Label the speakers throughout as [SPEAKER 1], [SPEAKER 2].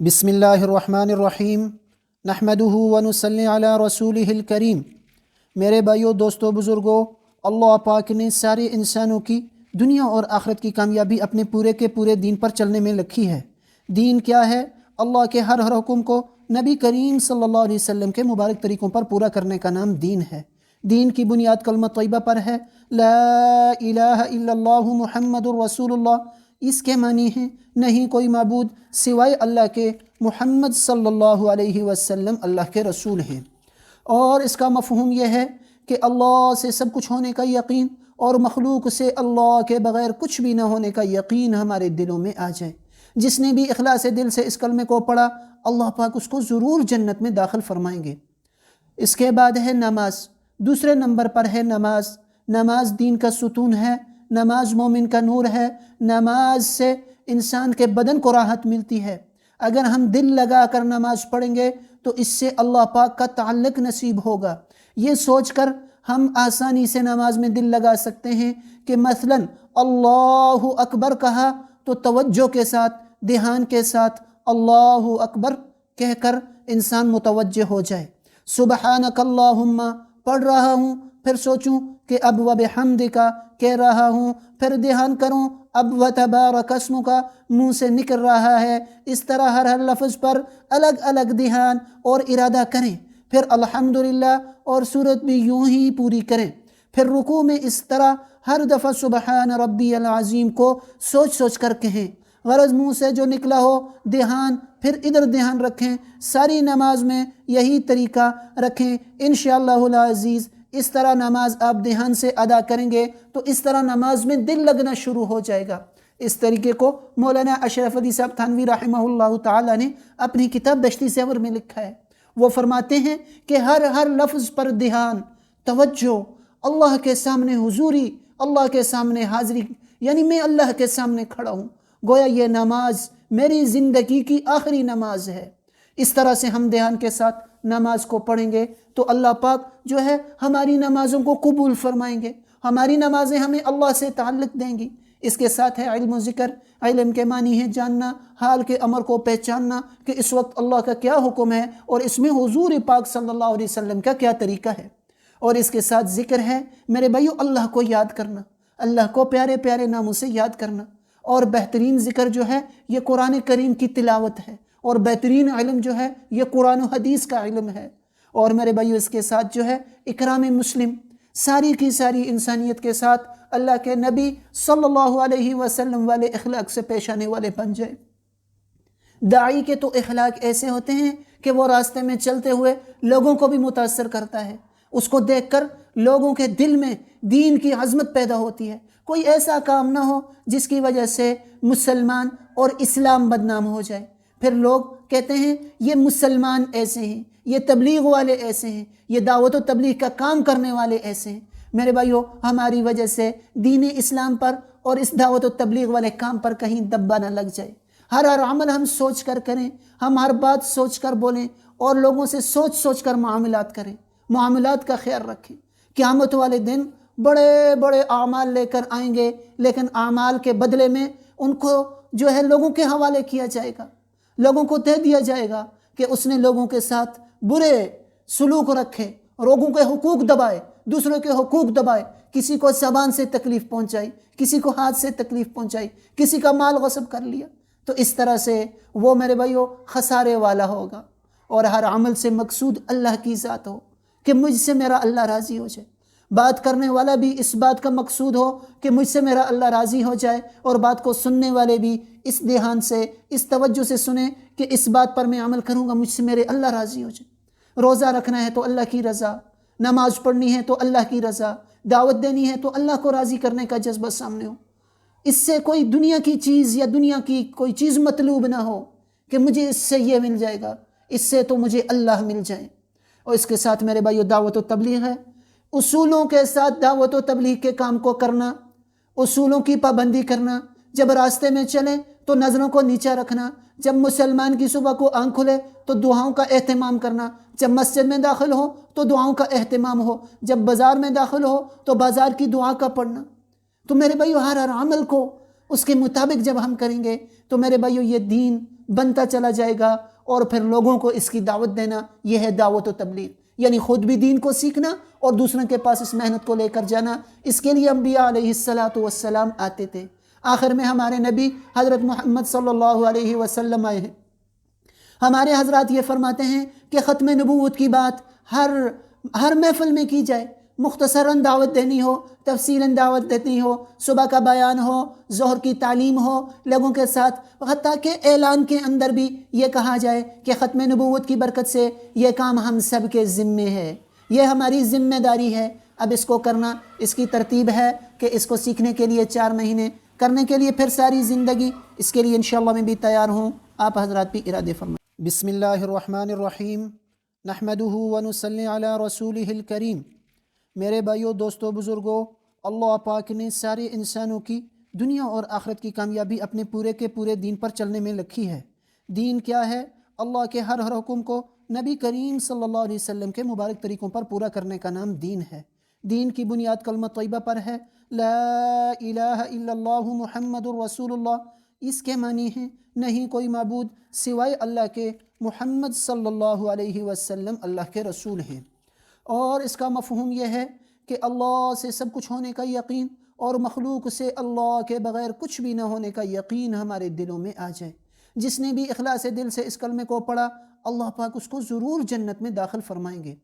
[SPEAKER 1] بسم اللہ الرحمن الرحیم نحمدہ ونصلی علی رسولہ الکریم۔ میرے بھائیو، دوستو، بزرگو، اللہ پاک نے سارے انسانوں کی دنیا اور آخرت کی کامیابی اپنے پورے کے پورے دین پر چلنے میں رکھی ہے۔ دین کیا ہے؟ اللہ کے ہر حکم کو نبی کریم صلی اللہ علیہ وسلم کے مبارک طریقوں پر پورا کرنے کا نام دین ہے۔ دین کی بنیاد کلمہ طیبہ پر ہے، لا الہ الا اللہ محمد الرسول اللہ۔ اس کے معنی ہیں نہیں کوئی معبود سوائے اللہ کے، محمد صلی اللہ علیہ وسلم اللہ کے رسول ہیں۔ اور اس کا مفہوم یہ ہے کہ اللہ سے سب کچھ ہونے کا یقین اور مخلوق سے اللہ کے بغیر کچھ بھی نہ ہونے کا یقین ہمارے دلوں میں آ جائے۔ جس نے بھی اخلاص دل سے اس کلمے کو پڑھا، اللہ پاک اس کو ضرور جنت میں داخل فرمائیں گے۔ اس کے بعد ہے نماز، دوسرے نمبر پر ہے نماز۔ نماز دین کا ستون ہے، نماز مومن کا نور ہے۔ نماز سے انسان کے بدن کو راحت ملتی ہے۔ اگر ہم دل لگا کر نماز پڑھیں گے تو اس سے اللہ پاک کا تعلق نصیب ہوگا۔ یہ سوچ کر ہم آسانی سے نماز میں دل لگا سکتے ہیں کہ مثلا اللہ اکبر کہا تو توجہ کے ساتھ، دھیان کے ساتھ اللہ اکبر کہہ کر انسان متوجہ ہو جائے۔ سبحانک اللہم پڑھ رہا ہوں، پھر سوچوں کہ اب وبحمدک کہہ رہا ہوں، پھر دھیان کروں اب وتبارک اسمک منہ سے نکل رہا ہے۔ اس طرح ہر لفظ پر الگ الگ دھیان اور ارادہ کریں۔ پھر الحمدللہ اور سورت بھی یوں ہی پوری کریں۔ پھر رکوع میں اس طرح ہر دفعہ سبحان ربی العظیم کو سوچ سوچ کر کہیں۔ غرض منہ سے جو نکلا ہو دھیان، پھر ادھر دھیان رکھیں۔ ساری نماز میں یہی طریقہ رکھیں انشاءاللہ العزیز۔ اس طرح نماز آپ دھیان سے ادا کریں گے تو اس طرح نماز میں دل لگنا شروع ہو جائے گا۔ اس طریقے کو مولانا اشرف علی صاحب تھانوی رحمہ اللہ تعالی نے اپنی کتاب بہشتی زیور میں لکھا ہے۔ وہ فرماتے ہیں کہ ہر لفظ پر دھیان، توجہ، اللہ کے سامنے حضوری، اللہ کے سامنے حاضری، یعنی میں اللہ کے سامنے کھڑا ہوں، گویا یہ نماز میری زندگی کی آخری نماز ہے۔ اس طرح سے ہم دھیان کے ساتھ نماز کو پڑھیں گے تو اللہ پاک جو ہے ہماری نمازوں کو قبول فرمائیں گے، ہماری نمازیں ہمیں اللہ سے تعلق دیں گی۔ اس کے ساتھ ہے علم و ذکر۔ علم کے معنی ہے جاننا، حال کے امر کو پہچاننا کہ اس وقت اللہ کا کیا حکم ہے اور اس میں حضور پاک صلی اللہ علیہ وسلم کا کیا طریقہ ہے۔ اور اس کے ساتھ ذکر ہے میرے بھائیو اللہ کو یاد کرنا، اللہ کو پیارے پیارے ناموں سے یاد کرنا۔ اور بہترین ذکر جو ہے یہ قرآن کریم کی تلاوت ہے، اور بہترین علم جو ہے یہ قرآن و حدیث کا علم ہے۔ اور میرے بھائیو اس کے ساتھ جو ہے اکرام مسلم، ساری کی ساری انسانیت کے ساتھ اللہ کے نبی صلی اللہ علیہ وسلم والے اخلاق سے پیش آنے والے بن جائے۔ داعی کے تو اخلاق ایسے ہوتے ہیں کہ وہ راستے میں چلتے ہوئے لوگوں کو بھی متاثر کرتا ہے۔ اس کو دیکھ کر لوگوں کے دل میں دین کی عظمت پیدا ہوتی ہے۔ کوئی ایسا کام نہ ہو جس کی وجہ سے مسلمان اور اسلام بدنام ہو جائے۔ پھر لوگ کہتے ہیں یہ مسلمان ایسے ہیں، یہ تبلیغ والے ایسے ہیں، یہ دعوت و تبلیغ کا کام کرنے والے ایسے ہیں۔ میرے بھائیو ہماری وجہ سے دین اسلام پر اور اس دعوت و تبلیغ والے کام پر کہیں دبا نہ لگ جائے۔ ہر عمل ہم سوچ کر کریں، ہم ہر بات سوچ کر بولیں اور لوگوں سے سوچ سوچ کر معاملات کریں، معاملات کا خیال رکھیں۔ قیامت والے دن بڑے بڑے اعمال لے کر آئیں گے، لیکن اعمال کے بدلے میں ان کو جو ہے لوگوں کے حوالے کیا جائے گا، لوگوں کو دے دیا جائے گا کہ اس نے لوگوں کے ساتھ برے سلوک رکھے، لوگوں کے حقوق دبائے، دوسروں کے حقوق دبائے، کسی کو زبان سے تکلیف پہنچائی، کسی کو ہاتھ سے تکلیف پہنچائی، کسی کا مال غصب کر لیا، تو اس طرح سے وہ میرے بھائیو خسارے والا ہوگا۔ اور ہر عمل سے مقصود اللہ کی ذات ہو کہ مجھ سے میرا اللہ راضی ہو جائے۔ بات کرنے والا بھی اس بات کا مقصود ہو کہ مجھ سے میرا اللہ راضی ہو جائے، اور بات کو سننے والے بھی اس دھیان سے، اس توجہ سے سنیں کہ اس بات پر میں عمل کروں گا مجھ سے میرے اللہ راضی ہو جائے۔ روزہ رکھنا ہے تو اللہ کی رضا، نماز پڑھنی ہے تو اللہ کی رضا، دعوت دینی ہے تو اللہ کو راضی کرنے کا جذبہ سامنے ہو۔ اس سے کوئی دنیا کی چیز یا دنیا کی کوئی چیز مطلوب نہ ہو کہ مجھے اس سے یہ مل جائے گا، اس سے تو مجھے اللہ مل جائے۔ اور اس کے ساتھ میرے بھائیو دعوت و تبلیغ ہے، اصولوں کے ساتھ دعوت و تبلیغ کے کام کو کرنا، اصولوں کی پابندی کرنا۔ جب راستے میں چلیں تو نظروں کو نیچا رکھنا، جب مسلمان کی صبح کو آنکھ کھلے تو دعاؤں کا اہتمام کرنا، جب مسجد میں داخل ہو تو دعاؤں کا اہتمام ہو، جب بازار میں داخل ہو تو بازار کی دعا کا پڑھنا۔ تو میرے بھائیو ہر عمل کو اس کے مطابق جب ہم کریں گے تو میرے بھائیو یہ دین بنتا چلا جائے گا، اور پھر لوگوں کو اس کی دعوت دینا، یہ ہے دعوت و تبلیغ، یعنی خود بھی دین کو سیکھنا اور دوسروں کے پاس اس محنت کو لے کر جانا۔ اس کے لیے انبیاء علیہ السلام آتے تھے۔ آخر میں ہمارے نبی حضرت محمد صلی اللہ علیہ وسلم آئے ہیں۔ ہمارے حضرات یہ فرماتے ہیں کہ ختم نبوت کی بات ہر محفل میں کی جائے، مختصراً دعوت دینی ہو، تفصیلاً دعوت دینی ہو، صبح کا بیان ہو، ظہر کی تعلیم ہو لوگوں کے ساتھ، حتیٰ کہ اعلان کے اندر بھی یہ کہا جائے کہ ختم نبوت کی برکت سے یہ کام ہم سب کے ذمے ہے، یہ ہماری ذمہ داری ہے۔ اب اس کو کرنا، اس کی ترتیب ہے کہ اس کو سیکھنے کے لیے 4 مہینے، کرنے کے لیے پھر ساری زندگی، اس کے لیے انشاءاللہ میں بھی تیار ہوں۔ آپ حضرات بھی ارادے فرمائیں۔ بسم اللہ الرحمن الرحیم، نحمدہ ونصلی علی رسولہ الکریم۔ میرے بھائیوں، دوستوں، بزرگوں، اللہ پاک نے سارے انسانوں کی دنیا اور آخرت کی کامیابی اپنے پورے کے پورے دین پر چلنے میں لکھی ہے۔ دین کیا ہے؟ اللہ کے ہر حکم کو نبی کریم صلی اللہ علیہ وسلم کے مبارک طریقوں پر پورا کرنے کا نام دین ہے۔ دین کی بنیاد کلمہ طیبہ پر ہے، لا الہ الا اللہ محمد الرسول اللہ۔ اس کے معنی ہیں نہیں کوئی معبود سوائے اللہ کے، محمد صلی اللہ علیہ وسلم اللہ کے رسول ہیں۔ اور اس کا مفہوم یہ ہے کہ اللہ سے سب کچھ ہونے کا یقین اور مخلوق سے اللہ کے بغیر کچھ بھی نہ ہونے کا یقین ہمارے دلوں میں آ جائے۔ جس نے بھی اخلاص دل سے اس کلمے کو پڑھا، اللہ پاک اس کو ضرور جنت میں داخل فرمائیں گے۔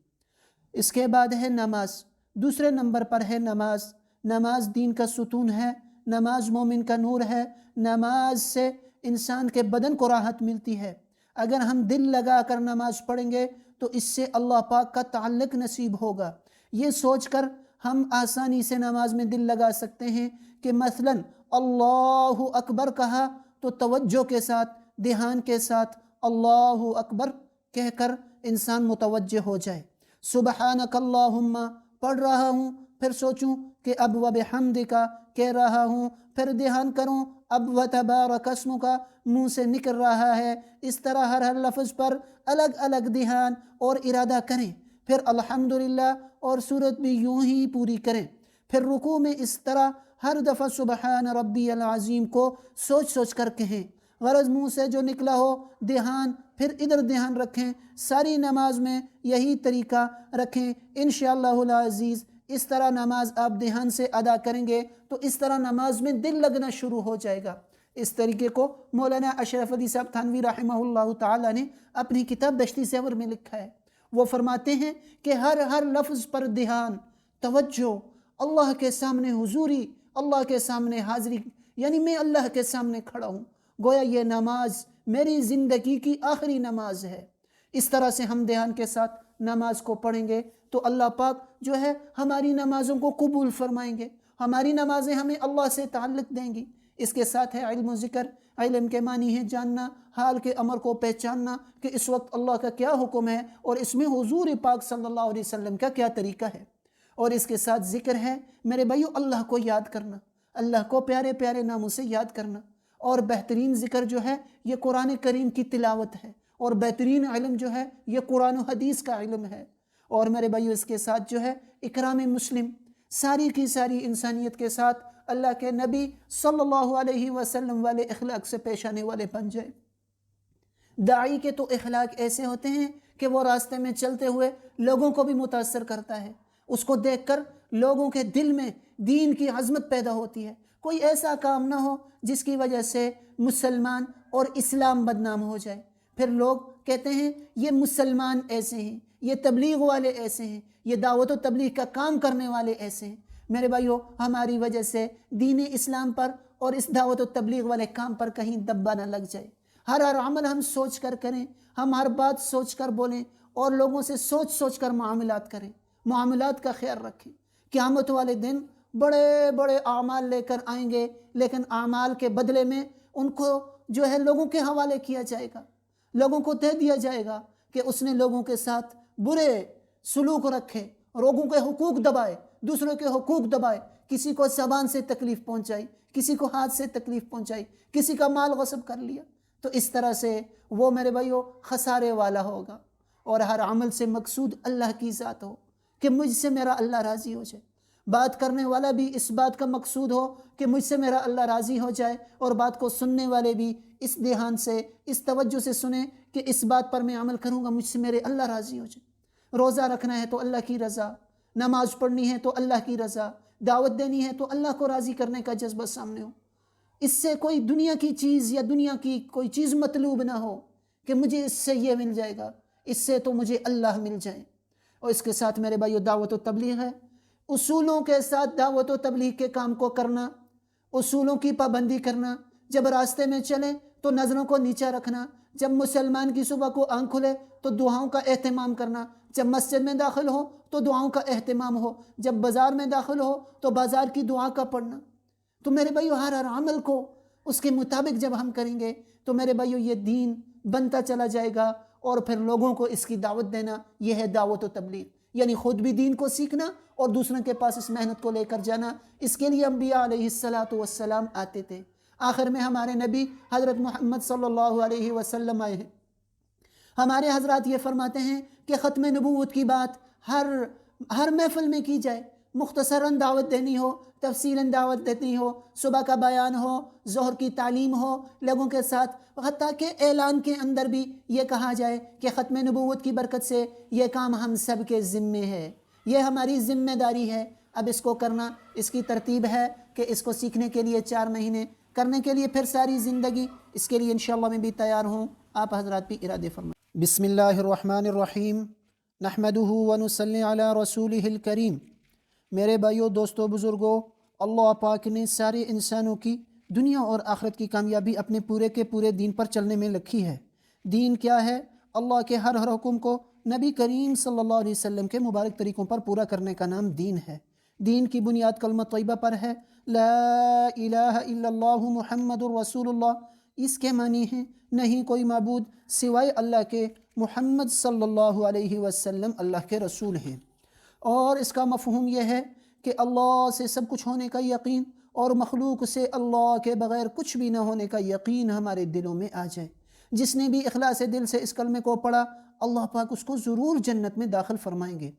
[SPEAKER 1] اس کے بعد ہے نماز، دوسرے نمبر پر ہے نماز۔ نماز دین کا ستون ہے، نماز مومن کا نور ہے، نماز سے انسان کے بدن کو راحت ملتی ہے۔ اگر ہم دل لگا کر نماز پڑھیں گے تو اس سے اللہ پاک کا تعلق نصیب ہوگا۔ یہ سوچ کر ہم آسانی سے نماز میں دل لگا سکتے ہیں کہ مثلاً اللہ اکبر کہا تو توجہ کے ساتھ، دھیان کے ساتھ اللہ اکبر کہہ کر انسان متوجہ ہو جائے۔ سبحانک اللہم پڑھ رہا ہوں، پھر سوچوں کہ اب وبحمدک کہہ رہا ہوں، پھر دھیان کروں اب وتبارک اسمک منہ سے نکل رہا ہے۔ اس طرح ہر لفظ پر الگ الگ دھیان اور ارادہ کریں، پھر الحمدللہ اور سورت بھی یوں ہی پوری کریں۔ پھر رکوع میں اس طرح ہر دفعہ سبحان ربی العظیم کو سوچ سوچ کر کہیں، غرض منہ سے جو نکلا ہو دھیان، پھر ادھر دھیان رکھیں۔ ساری نماز میں یہی طریقہ رکھیں انشاءاللہ العزیز۔ اس طرح نماز آپ دھیان سے ادا کریں گے تو اس طرح نماز میں دل لگنا شروع ہو جائے گا۔ اس طریقے کو مولانا اشرف علی صاحب تھانوی رحمہ اللہ تعالی نے اپنی کتاب بہشتی زیور میں لکھا ہے۔ وہ فرماتے ہیں کہ ہر لفظ پر دھیان، توجہ، اللہ کے سامنے حضوری، اللہ کے سامنے حاضری، یعنی میں اللہ کے سامنے کھڑا ہوں، گویا یہ نماز میری زندگی کی آخری نماز ہے۔ اس طرح سے ہم دھیان کے ساتھ نماز کو پڑھیں گے تو اللہ پاک جو ہے ہماری نمازوں کو قبول فرمائیں گے، ہماری نمازیں ہمیں اللہ سے تعلق دیں گی۔ اس کے ساتھ ہے علم و ذکر۔ علم کے معنی ہے جاننا، حال کے امر کو پہچاننا کہ اس وقت اللہ کا کیا حکم ہے اور اس میں حضور پاک صلی اللہ علیہ وسلم کا کیا طریقہ ہے۔ اور اس کے ساتھ ذکر ہے میرے بھائیو اللہ کو یاد کرنا، اللہ کو پیارے پیارے ناموں سے یاد کرنا۔ اور بہترین ذکر جو ہے یہ قرآن کریم کی تلاوت ہے، اور بہترین علم جو ہے یہ قرآن و حدیث کا علم ہے۔ اور میرے بھائیو اس کے ساتھ جو ہے اکرام مسلم، ساری کی ساری انسانیت کے ساتھ اللہ کے نبی صلی اللہ علیہ وسلم والے اخلاق سے پیش آنے والے بن جائے۔ داعی کے تو اخلاق ایسے ہوتے ہیں کہ وہ راستے میں چلتے ہوئے لوگوں کو بھی متاثر کرتا ہے، اس کو دیکھ کر لوگوں کے دل میں دین کی عظمت پیدا ہوتی ہے۔ کوئی ایسا کام نہ ہو جس کی وجہ سے مسلمان اور اسلام بدنام ہو جائے۔ پھر لوگ کہتے ہیں یہ مسلمان ایسے ہیں، یہ تبلیغ والے ایسے ہیں، یہ دعوت و تبلیغ کا کام کرنے والے ایسے ہیں۔ میرے بھائیو ہماری وجہ سے دین اسلام پر اور اس دعوت و تبلیغ والے کام پر کہیں دبا نہ لگ جائے۔ ہر عمل ہم سوچ کر کریں، ہم ہر بات سوچ کر بولیں اور لوگوں سے سوچ سوچ کر معاملات کریں، معاملات کا خیال رکھیں۔ قیامت والے دن بڑے بڑے اعمال لے کر آئیں گے، لیکن اعمال کے بدلے میں ان کو جو ہے لوگوں کے حوالے کیا جائے گا، لوگوں کو دے دیا جائے گا کہ اس نے لوگوں کے ساتھ برے سلوک رکھے، لوگوں کے حقوق دبائے، دوسروں کے حقوق دبائے، کسی کو زبان سے تکلیف پہنچائی، کسی کو ہاتھ سے تکلیف پہنچائی، کسی کا مال غصب کر لیا، تو اس طرح سے وہ میرے بھائیو خسارے والا ہوگا۔ اور ہر عمل سے مقصود اللہ کی ذات ہو کہ مجھ سے میرا اللہ راضی ہو جائے، بات کرنے والا بھی اس بات کا مقصود ہو کہ مجھ سے میرا اللہ راضی ہو جائے، اور بات کو سننے والے بھی اس دھیان سے، اس توجہ سے سنیں کہ اس بات پر میں عمل کروں گا، مجھ سے میرے اللہ راضی ہو جائے۔ روزہ رکھنا ہے تو اللہ کی رضا، نماز پڑھنی ہے تو اللہ کی رضا، دعوت دینی ہے تو اللہ کو راضی کرنے کا جذبہ سامنے ہو۔ اس سے کوئی دنیا کی چیز یا دنیا کی کوئی چیز مطلوب نہ ہو کہ مجھے اس سے یہ مل جائے گا، اس سے تو مجھے اللہ مل جائے۔ اور اس کے ساتھ میرے بھائیو دعوت و تبلیغ ہے، اصولوں کے ساتھ دعوت و تبلیغ کے کام کو کرنا، اصولوں کی پابندی کرنا۔ جب راستے میں چلیں تو نظروں کو نیچا رکھنا، جب مسلمان کی صبح کو آنکھ کھلے تو دعاؤں کا اہتمام کرنا، جب مسجد میں داخل ہو تو دعاؤں کا اہتمام ہو، جب بازار میں داخل ہو تو بازار کی دعا کا پڑھنا۔ تو میرے بھائیو ہر عمل کو اس کے مطابق جب ہم کریں گے تو میرے بھائیو یہ دین بنتا چلا جائے گا، اور پھر لوگوں کو اس کی دعوت دینا، یہ ہے دعوت و تبلیغ، یعنی خود بھی دین کو سیکھنا اور دوسروں کے پاس اس محنت کو لے کر جانا۔ اس کے لیے انبیاء علیہ السلام آتے تھے۔ آخر میں ہمارے نبی حضرت محمد صلی اللہ علیہ وسلم آئے ہیں۔ ہمارے حضرات یہ فرماتے ہیں کہ ختم نبوت کی بات ہر محفل میں کی جائے، مختصراً دعوت دینی ہو، تفصیلاً دعوت دینی ہو، صبح کا بیان ہو، ظہر کی تعلیم ہو لوگوں کے ساتھ، حتیٰ کہ اعلان کے اندر بھی یہ کہا جائے کہ ختم نبوت کی برکت سے یہ کام ہم سب کے ذمے ہے، یہ ہماری ذمہ داری ہے۔ اب اس کو کرنا، اس کی ترتیب ہے کہ اس کو سیکھنے کے لیے 4 مہینے، کرنے کے لیے پھر ساری زندگی۔ اس کے لیے انشاءاللہ میں بھی تیار ہوں، آپ حضرات بھی ارادے فرمائیں۔ بسم اللہ الرحمن الرحیم، نحمدہ ونصلی علی رسولہ الکریم۔ میرے بھائیو، دوستو، بزرگو، اللہ پاک نے سارے انسانوں کی دنیا اور آخرت کی کامیابی اپنے پورے کے پورے دین پر چلنے میں رکھی ہے۔ دین کیا ہے؟ اللہ کے ہر حکم کو نبی کریم صلی اللہ علیہ وسلم کے مبارک طریقوں پر پورا کرنے کا نام دین ہے۔ دین کی بنیاد کلمہ طیبہ پر ہے، لا الہ الا اللہ محمد الرسول اللہ۔ اس کے معنی ہیں نہیں کوئی معبود سوائے اللہ کے، محمد صلی اللہ علیہ وسلم اللہ کے رسول ہیں۔ اور اس کا مفہوم یہ ہے کہ اللہ سے سب کچھ ہونے کا یقین، اور مخلوق سے اللہ کے بغیر کچھ بھی نہ ہونے کا یقین ہمارے دلوں میں آ جائے۔ جس نے بھی اخلاص دل سے اس کلمے کو پڑھا، اللہ پاک اس کو ضرور جنت میں داخل فرمائیں گے۔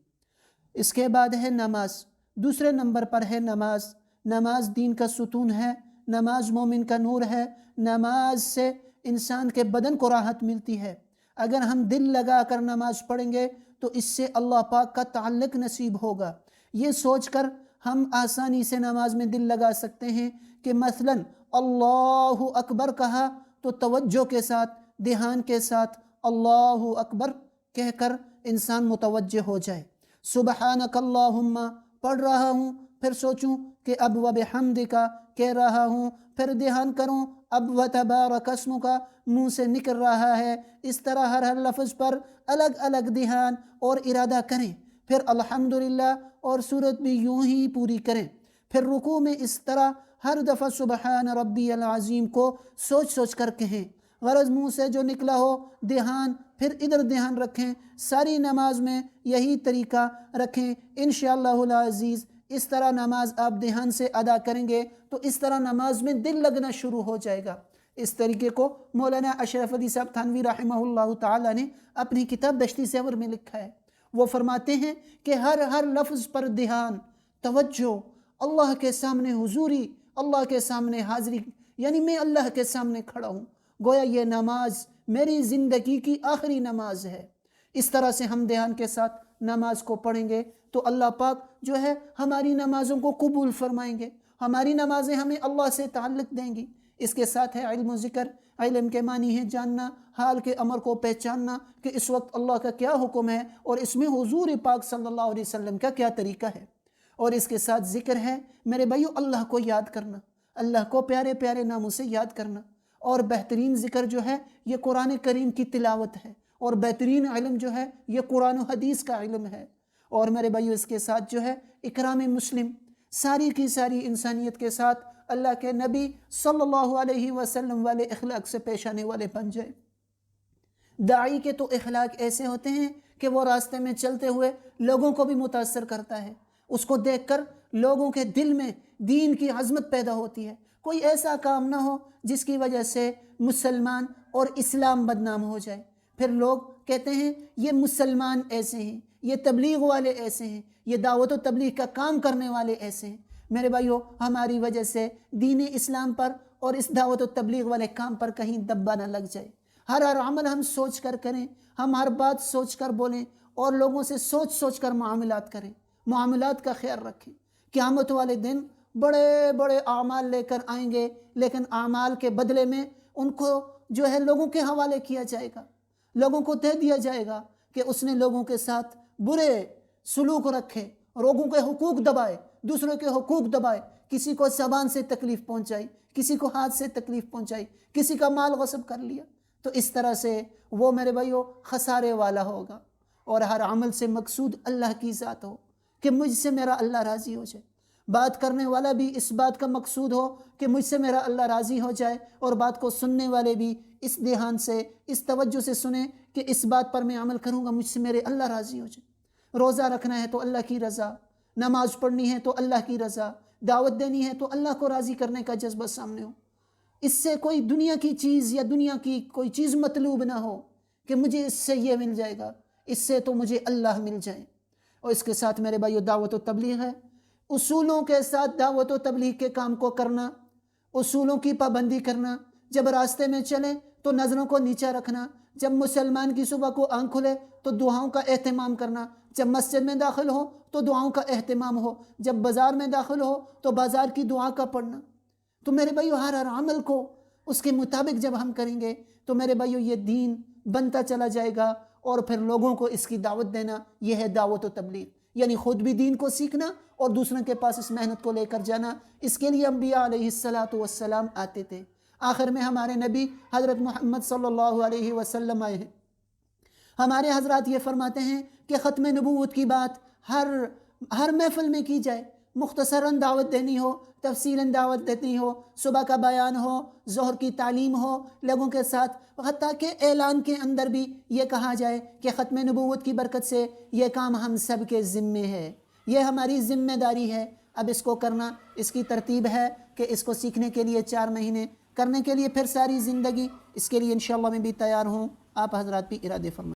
[SPEAKER 1] اس کے بعد ہے نماز، دوسرے نمبر پر ہے نماز۔ نماز دین کا ستون ہے، نماز مومن کا نور ہے۔ نماز سے انسان کے بدن کو راحت ملتی ہے۔ اگر ہم دل لگا کر نماز پڑھیں گے تو اس سے اللہ پاک کا تعلق نصیب ہوگا۔ یہ سوچ کر ہم آسانی سے نماز میں دل لگا سکتے ہیں کہ مثلاً اللہ اکبر کہا تو توجہ کے ساتھ، دھیان کے ساتھ اللہ اکبر کہہ کر انسان متوجہ ہو جائے۔ سبحانک اللہم پڑھ رہا ہوں، پھر سوچوں کہ اب وبحمدک کہہ رہا ہوں، پھر دھیان کروں اب وتبارک اسمک منہ سے نکل رہا ہے۔ اس طرح ہر لفظ پر الگ الگ دھیان اور ارادہ کریں۔ پھر الحمدللہ اور سورت بھی یوں ہی پوری کریں۔ پھر رکوع میں اس طرح ہر دفعہ سبحان ربی العظیم کو سوچ سوچ کر کہیں۔ غرض منہ سے جو نکلا ہو دھیان، پھر ادھر دھیان رکھیں۔ ساری نماز میں یہی طریقہ رکھیں انشاءاللہ العزیز۔ اس طرح نماز آپ دھیان سے ادا کریں گے تو اس طرح نماز میں دل لگنا شروع ہو جائے گا۔ اس طریقے کو مولانا اشرف علی صاحب تھانوی رحمہ اللہ تعالی نے اپنی کتاب بہشتی زیور میں لکھا ہے۔ وہ فرماتے ہیں کہ ہر لفظ پر دھیان، توجہ، اللہ کے سامنے حضوری، اللہ کے سامنے حاضری، یعنی میں اللہ کے سامنے کھڑا ہوں، گویا یہ نماز میری زندگی کی آخری نماز ہے۔ اس طرح سے ہم دھیان کے ساتھ نماز کو پڑھیں گے تو اللہ پاک جو ہے ہماری نمازوں کو قبول فرمائیں گے، ہماری نمازیں ہمیں اللہ سے تعلق دیں گی۔ اس کے ساتھ ہے علم و ذکر۔ علم کے معنی ہے جاننا، حال کے امر کو پہچاننا کہ اس وقت اللہ کا کیا حکم ہے اور اس میں حضور پاک صلی اللہ علیہ وسلم کا کیا طریقہ ہے۔ اور اس کے ساتھ ذکر ہے میرے بھائیو اللہ کو یاد کرنا، اللہ کو پیارے پیارے ناموں سے یاد کرنا۔ اور بہترین ذکر جو ہے یہ قرآن کریم کی تلاوت ہے، اور بہترین علم جو ہے یہ قرآن و حدیث کا علم ہے۔ اور میرے بھائیو اس کے ساتھ جو ہے اکرام مسلم، ساری کی ساری انسانیت کے ساتھ اللہ کے نبی صلی اللہ علیہ وسلم والے اخلاق سے پیش آنے والے بن جائے۔ داعی کے تو اخلاق ایسے ہوتے ہیں کہ وہ راستے میں چلتے ہوئے لوگوں کو بھی متاثر کرتا ہے، اس کو دیکھ کر لوگوں کے دل میں دین کی عظمت پیدا ہوتی ہے۔ کوئی ایسا کام نہ ہو جس کی وجہ سے مسلمان اور اسلام بدنام ہو جائے۔ پھر لوگ کہتے ہیں یہ مسلمان ایسے ہیں، یہ تبلیغ والے ایسے ہیں، یہ دعوت و تبلیغ کا کام کرنے والے ایسے ہیں میرے بھائیو، ہماری وجہ سے دین اسلام پر اور اس دعوت و تبلیغ والے کام پر کہیں دبا نہ لگ جائے۔ ہر عمل ہم سوچ کر کریں، ہم ہر بات سوچ کر بولیں اور لوگوں سے سوچ سوچ کر معاملات کریں، معاملات کا خیال رکھیں۔ قیامت والے دن بڑے بڑے اعمال لے کر آئیں گے، لیکن اعمال کے بدلے میں ان کو جو ہے لوگوں کے حوالے کیا جائے گا، لوگوں کو دے دیا جائے گا کہ اس نے لوگوں کے ساتھ برے سلوک رکھے، لوگوں کے حقوق دبائے، دوسروں کے حقوق دبائے، کسی کو زبان سے تکلیف پہنچائی، کسی کو ہاتھ سے تکلیف پہنچائی، کسی کا مال غصب کر لیا، تو اس طرح سے وہ میرے بھائیو خسارے والا ہوگا۔ اور ہر عمل سے مقصود اللہ کی ذات ہو کہ مجھ سے میرا اللہ راضی ہو جائے، بات کرنے والا بھی اس بات کا مقصود ہو کہ مجھ سے میرا اللہ راضی ہو جائے، اور بات کو سننے والے بھی اس دھیان سے، اس توجہ سے سنیں کہ اس بات پر میں عمل کروں گا مجھ سے میرے اللہ راضی ہو جائے۔ روزہ رکھنا ہے تو اللہ کی رضا، نماز پڑھنی ہے تو اللہ کی رضا، دعوت دینی ہے تو اللہ کو راضی کرنے کا جذبہ سامنے ہو، اس سے کوئی دنیا کی چیز یا دنیا کی کوئی چیز مطلوب نہ ہو کہ مجھے اس سے یہ مل جائے گا، اس سے تو مجھے اللہ مل جائے۔ اور اس کے ساتھ میرے بھائیو دعوت و تبلیغ ہے، اصولوں کے ساتھ دعوت و تبلیغ کے کام کو کرنا، اصولوں کی پابندی کرنا، جب راستے میں چلیں تو نظروں کو نیچا رکھنا، جب مسلمان کی صبح کو آنکھ کھلے تو دعاؤں کا اہتمام کرنا، جب مسجد میں داخل ہو تو دعاؤں کا اہتمام ہو، جب بازار میں داخل ہو تو بازار کی دعا کا پڑھنا۔ تو میرے بھائیو ہر عمل کو اس کے مطابق جب ہم کریں گے تو میرے بھائیو یہ دین بنتا چلا جائے گا، اور پھر لوگوں کو اس کی دعوت دینا، یہ ہے دعوت و تبلیغ، یعنی خود بھی دین کو سیکھنا اور دوسروں کے پاس اس محنت کو لے کر جانا۔ اس کے لیے انبیاء علیہ السلام آتے تھے۔ آخر میں ہمارے نبی حضرت محمد صلی اللہ علیہ وسلم آئے ہیں۔ ہمارے حضرات یہ فرماتے ہیں کہ ختم نبوت کی بات ہر محفل میں کی جائے، مختصراً دعوت دینی ہو، تفصیلاً دعوت دینی ہو، صبح کا بیان ہو، ظہر کی تعلیم ہو لوگوں کے ساتھ، حتیٰ کہ اعلان کے اندر بھی یہ کہا جائے کہ ختم نبوت کی برکت سے یہ کام ہم سب کے ذمے ہے، یہ ہماری ذمہ داری ہے۔ اب اس کو کرنا، اس کی ترتیب ہے کہ اس کو سیکھنے کے لیے 4 مہینے، کرنے کے لیے پھر ساری زندگی، اس کے لیے انشاءاللہ میں بھی تیار ہوں، آپ حضرات بھی ارادے فرمائیں۔